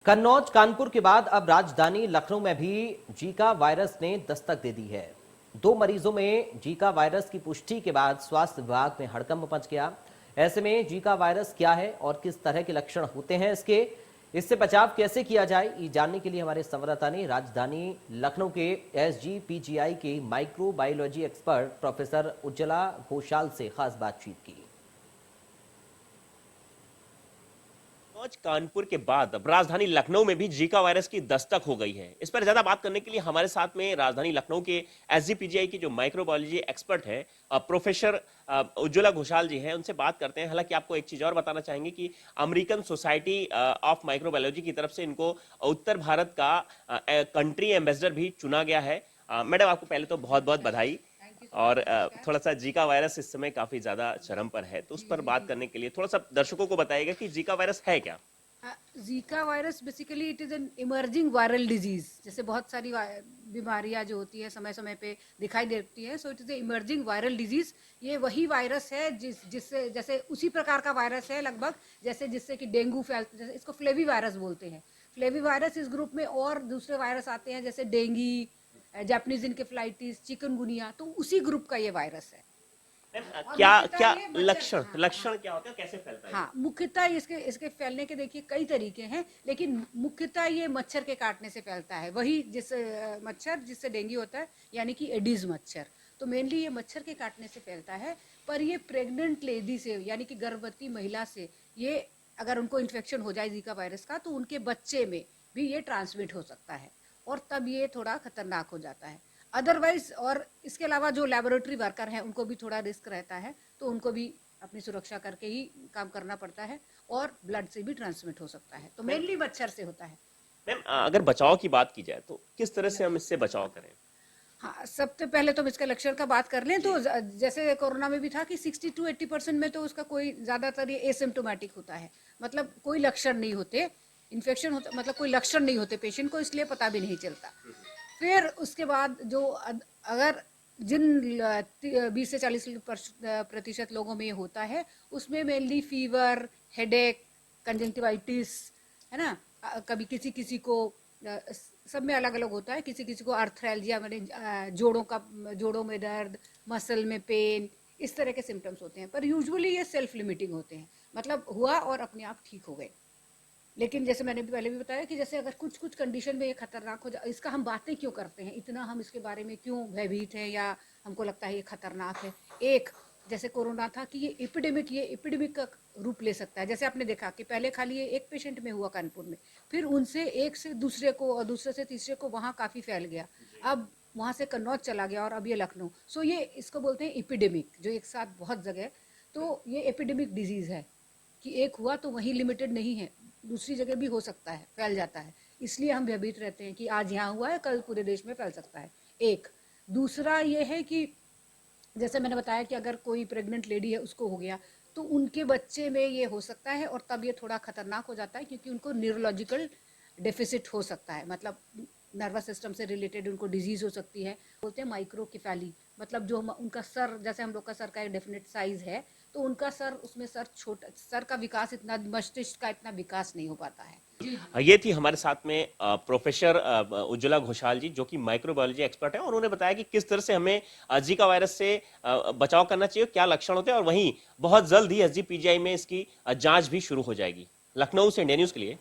कन्नौज कानपुर के बाद अब राजधानी लखनऊ में भी जीका वायरस ने दस्तक दे दी है। 2 मरीजों में जीका वायरस की पुष्टि के बाद स्वास्थ्य विभाग में हड़कंप मच गया। ऐसे में जीका वायरस क्या है और किस तरह के लक्षण होते हैं इससे बचाव कैसे किया जाए, ये जानने के लिए हमारे संवाददाता ने राजधानी लखनऊ के एसजीपीजीआई के microbiology expert professor Ujjwala Ghoshal से खास बातचीत की। कन्नौज कानपुर के बाद अब राजधानी लखनऊ में भी जीका वायरस की दस्तक हो गई है। इस पर ज्यादा बात करने के लिए हमारे साथ में राजधानी लखनऊ के एसजीपीजीआई की जो माइक्रोबायोलॉजी एक्सपर्ट है प्रोफेसर उज्ज्वला घोषाल जी हैं, उनसे बात करते हैं। हालांकि आपको एक चीज और बताना चाहेंगे कि अमेरिकन सोसाइटी ऑफ माइक्रोबायोलॉजी की तरफ से इनको उत्तर भारत का कंट्री एम्बेसडर भी चुना गया है। मैडम, आपको पहले तो बहुत बहुत बधाई। और थोड़ा सा जीका वायरस इस समय काफी ज्यादा चरम पर है, तो उस पर बात करने के लिए थोड़ा सा दर्शकों को बताइएगा कि जीका वायरस है क्या। Zika virus basically it is an emerging viral disease. जैसे बहुत सारी बीमारियां जो होती है समय समय पे दिखाई देती है, so it is a emerging viral disease. ये वही वायरस है जिससे जैसे उसी प्रकार का वायरस है लगभग, जिससे कि डेंगू जैसे इसको फ्लेवी वायरस बोलते हैं। फ्लेवी वायरस इस ग्रुप में और दूसरे वायरस आते हैं जैसे डेंगी, जापानीज इनकेफ्लाइटिस, चिकनगुनिया, तो उसी ग्रुप का ये वायरस है। क्या लक्षण क्या होते हैं, कैसे फैलता है? हाँ, मुख्यतः इसके फैलने के देखिए कई तरीके हैं, लेकिन मुख्यतः ये मच्छर के काटने से फैलता है। वही मच्छर जिससे डेंगू होता है, यानी कि एडिस मच्छर। तो मेनली ये मच्छर के काटने से फैलता है। पर ये प्रेग्नेंट लेडी से, यानी कि गर्भवती महिला से, ये अगर उनको इन्फेक्शन हो जाए जीका वायरस का, तो उनके बच्चे में भी ये ट्रांसमिट हो सकता है और तब ये थोड़ा खतरनाक हो जाता है। अदरवाइज, और इसके अलावा जो लेबोरेटरी वर्कर हैं उनको भी थोड़ा रिस्क रहता है, तो उनको भी अपनी सुरक्षा करके ही काम करना पड़ता है, और ब्लड से भी ट्रांसमिट हो सकता है। तो मेनली मच्छर से होता है। मैम, अगर बचाव की बात की जाए तो किस तरह से हम इससे बचाव करें? हाँ, सबसे पहले तो इसका लक्षण का बात कर लें तो जैसे कोरोना में भी था कि 60 to 80% में तो उसका कोई ज्यादातर ये एसिम्प्टोमेटिक होता है, मतलब कोई लक्षण नहीं होते। इन्फेक्शन होता मतलब कोई लक्षण नहीं होते पेशेंट को, इसलिए पता भी नहीं चलता। फिर उसके बाद जो अगर जिन 20 से 40% लोगों में ये होता है, उसमें मेनली फीवर, हेडेक, कंजंक्टिवाइटिस, है ना, कभी किसी किसी को सब में अलग अलग होता है। किसी किसी को आर्थ्रैल्जिया, मैंने जोड़ों में दर्द, मसल में पेन, इस तरह के सिम्टम्स होते हैं। पर यूजुअली ये सेल्फ लिमिटिंग होते हैं, मतलब हुआ और अपने आप ठीक हो गए। लेकिन जैसे मैंने पहले भी बताया कि जैसे अगर कुछ कुछ कंडीशन में ये खतरनाक हो जाए, इसका हम बातें क्यों करते हैं, इतना हम इसके बारे में क्यों भयभीत हैं या हमको लगता है ये खतरनाक है। एक जैसे कोरोना था कि ये एपिडेमिक का रूप ले सकता है। जैसे आपने देखा कि पहले खाली ये एक पेशेंट में हुआ कानपुर में, फिर उनसे एक से दूसरे को और दूसरे से तीसरे को वहाँ काफ़ी फैल गया, अब वहाँ से कन्नौज चला गया और अब ये लखनऊ। सो ये इसको बोलते हैं एपिडेमिक, जो एक साथ बहुत जगह। तो ये एपिडेमिक डिजीज़ है कि एक हुआ तो वहीं लिमिटेड नहीं है, दूसरी जगह भी हो सकता है, फैल जाता है। इसलिए हम भयभीत रहते हैं कि आज यहाँ हुआ है, कल पूरे देश में फैल सकता है। एक दूसरा ये है कि जैसे मैंने बताया कि अगर कोई प्रेग्नेंट लेडी है उसको हो गया, तो उनके बच्चे में ये हो सकता है और तब ये थोड़ा खतरनाक हो जाता है, क्योंकि उनको न्यूरोलॉजिकल डेफिसिट हो सकता है, मतलब नर्वस सिस्टम से रिलेटेड उनको डिजीज हो सकती है। बोलते हैं माइक्रोकेफाली, मतलब जो उनका सर, जैसे हम लोग का सर का एक डेफिनेट साइज है, तो उनका सर, उसमें सर का विकास इतना, मस्तिष्क का इतना विकास नहीं हो पाता है। ये थी हमारे साथ में प्रोफेसर उज्ज्वला घोषाल जी, जो कि माइक्रोबायोलॉजी एक्सपर्ट है, और उन्होंने बताया कि किस तरह से हमें जीका वायरस से बचाव करना चाहिए, क्या लक्षण होते हैं, और वहीं बहुत जल्द ही एसजीपीजीआई में इसकी जांच भी शुरू हो जाएगी। लखनऊ से इंडिया न्यूज के लिए